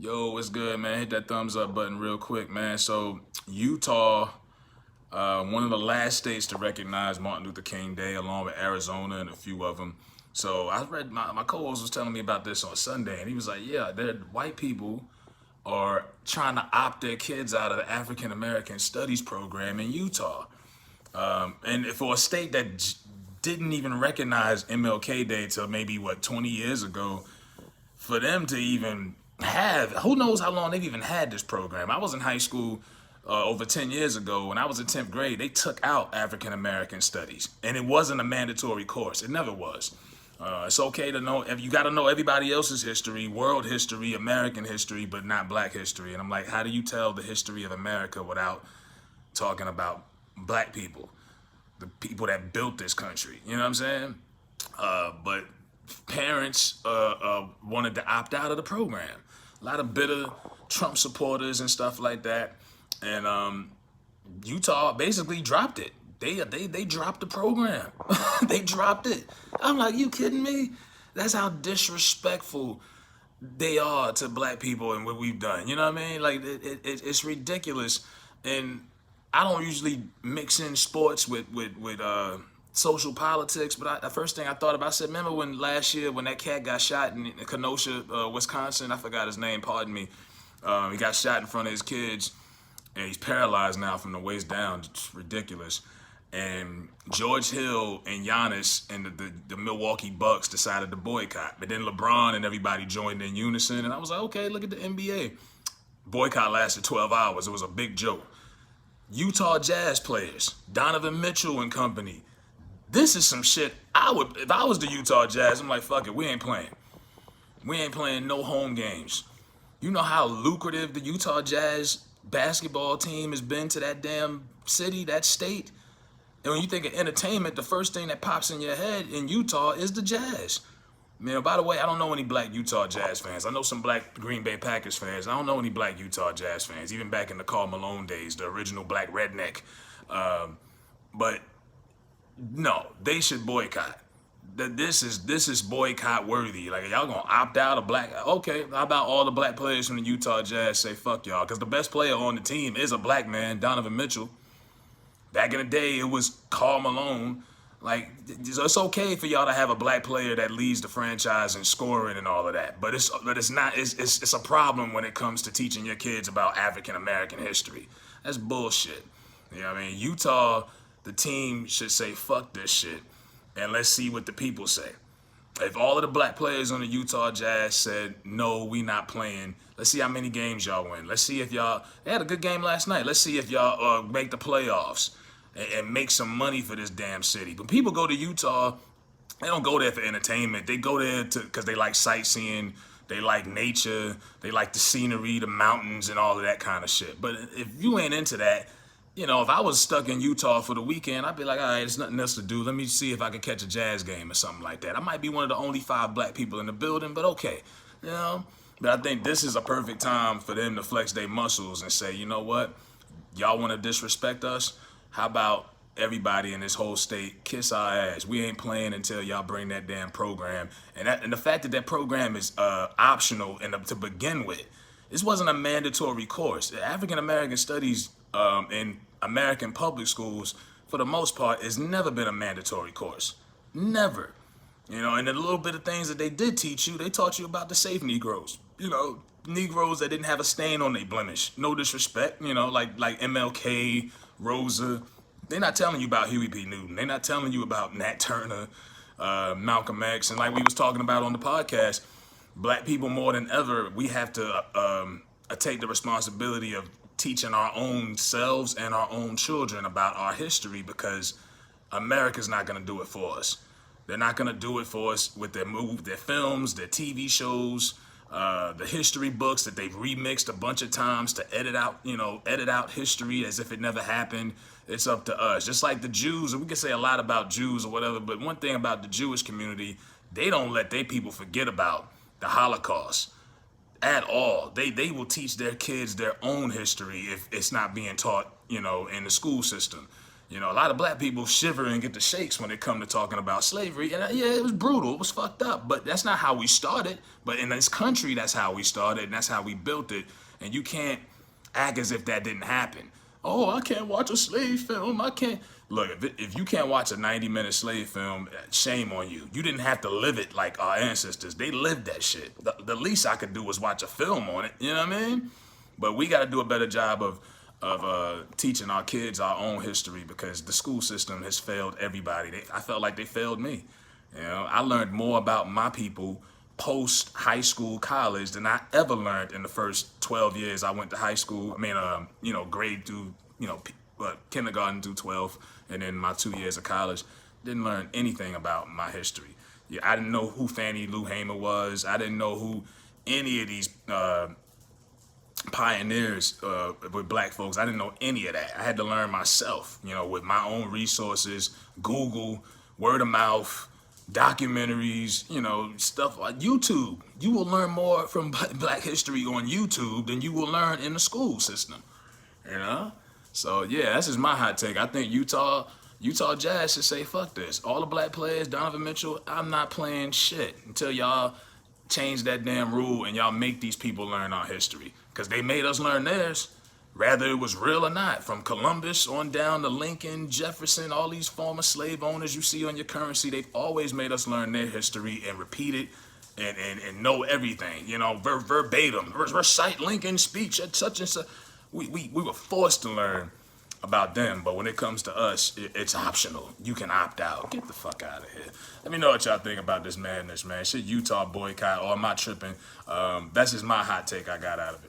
Yo, what's good, man? Hit that thumbs up button real quick, man. So, Utah, one of the last states to recognize Martin Luther King Day, along with Arizona and a few of them. So, I read my co-host was telling me about this on Sunday, and he was like, "Yeah, white people are trying to opt their kids out of the African American Studies program in Utah, and for a state that didn't even recognize MLK Day till maybe 20 years ago." For them to even have, who knows how long they've even had this program. I was in high school over 10 years ago. When I was in 10th grade, they took out African American studies, and it wasn't a mandatory course. It never was. It's okay to know, if you got to know everybody else's history, world history, American history, but not black history. And I'm like, how do you tell the history of America without talking about black people, the people that built this country? You know what I'm saying? But parents wanted to opt out of the program. A lot of bitter Trump supporters and stuff like that, and Utah basically dropped it. They dropped the program. They dropped it. I'm like, you kidding me? That's how disrespectful they are to black people and what we've done. You know what I mean? Like it's ridiculous. And I don't usually mix in sports with social politics, but the first thing I thought about, I said, remember when last year when that cat got shot in Kenosha, Wisconsin? I forgot his name. Pardon me. He got shot in front of his kids, and he's paralyzed now from the waist down. It's ridiculous. And George Hill and Giannis and the Milwaukee Bucks decided to boycott. But then LeBron and everybody joined in unison. And I was like, okay, look at the NBA. Boycott lasted 12 hours. It was a big joke. Utah Jazz players, Donovan Mitchell and company. This is some shit I would, if I was the Utah Jazz, I'm like, fuck it, we ain't playing. We ain't playing no home games. You know how lucrative the Utah Jazz basketball team has been to that damn city, that state? And when you think of entertainment, the first thing that pops in your head in Utah is the Jazz. Man, by the way, I don't know any black Utah Jazz fans. I know some black Green Bay Packers fans. I don't know any black Utah Jazz fans, even back in the Karl Malone days, the original black redneck. But no, they should boycott. This is boycott worthy. Like, y'all gonna opt out of black? Okay, how about all the black players from the Utah Jazz say fuck y'all? Because the best player on the team is a black man, Donovan Mitchell. Back in the day, it was Karl Malone. Like, it's okay for y'all to have a black player that leads the franchise in scoring and all of that, but it's not. It's a problem when it comes to teaching your kids about African American history. That's bullshit. You know what I mean? Utah, the team should say fuck this shit, and let's see what the people say. If all of the black players on the Utah Jazz said, no, we not playing, let's see how many games y'all win. Let's see if y'all, they had a good game last night. Let's see if y'all make the playoffs and make some money for this damn city. When people go to Utah, they don't go there for entertainment. They go there because they like sightseeing, they like nature, they like the scenery, the mountains, and all of that kind of shit. But if you ain't into that, you know, if I was stuck in Utah for the weekend, I'd be like, all right, there's nothing else to do. Let me see if I can catch a Jazz game or something like that. I might be one of the only 5 black people in the building, but okay, you know. But I think this is a perfect time for them to flex their muscles and say, you know what, y'all want to disrespect us? How about everybody in this whole state kiss our ass? We ain't playing until y'all bring that damn program. And the fact that program is optional and to begin with, this wasn't a mandatory course. African American studies in American public schools, for the most part, has never been a mandatory course. Never. You know, and the little bit of things that they did teach you, they taught you about the safe Negroes. You know, Negroes that didn't have a stain on their blemish. No disrespect, you know, like MLK, Rosa. They're not telling you about Huey P. Newton. They're not telling you about Nat Turner, Malcolm X. And like we was talking about on the podcast, black people more than ever, we have to take the responsibility of teaching our own selves and our own children about our history, because America's not going to do it for us. They're not going to do it for us with their films, their TV shows, the history books that they've remixed a bunch of times to edit out history as if it never happened. It's up to us. Just like the Jews, and we can say a lot about Jews or whatever, but one thing about the Jewish community, they don't let their people forget about the Holocaust at all. They will teach their kids their own history if it's not being taught, you know, in the school system. You know, a lot of black people shiver and get the shakes when it come to talking about slavery. And yeah, it was brutal. It was fucked up. But that's not how we started. But in this country, that's how we started. And that's how we built it. And you can't act as if that didn't happen. Oh, I can't watch a slave film. I can't. Look, if you can't watch a 90-minute slave film, shame on you. You didn't have to live it like our ancestors. They lived that shit. The least I could do was watch a film on it. You know what I mean? But we got to do a better job of teaching our kids our own history, because the school system has failed everybody. I felt like they failed me. You know, I learned more about my people post high school, college than I ever learned in the first 12 years I went to high school. I mean, grade through, kindergarten through 12, and then my 2 years of college. Didn't learn anything about my history. Yeah, I didn't know who Fannie Lou Hamer was. I didn't know who any of these pioneers with black folks. I didn't know any of that. I had to learn myself, with my own resources, Google, word of mouth, documentaries, stuff like YouTube. You will learn more from black history on YouTube than you will learn in the school system, So yeah, that's just my hot take. I think Utah Jazz should say, fuck this. All the black players, Donovan Mitchell, I'm not playing shit until y'all change that damn rule and y'all make these people learn our history. Because they made us learn theirs, whether it was real or not. From Columbus on down to Lincoln, Jefferson, all these former slave owners you see on your currency, they've always made us learn their history and repeat it and know everything, verbatim. Recite Lincoln's speech at such and such. We were forced to learn about them, but when it comes to us, it's optional. You can opt out. Get the fuck out of here. Let me know what y'all think about this madness, man. Should Utah boycott, or am I tripping? That's just my hot take I got out of it.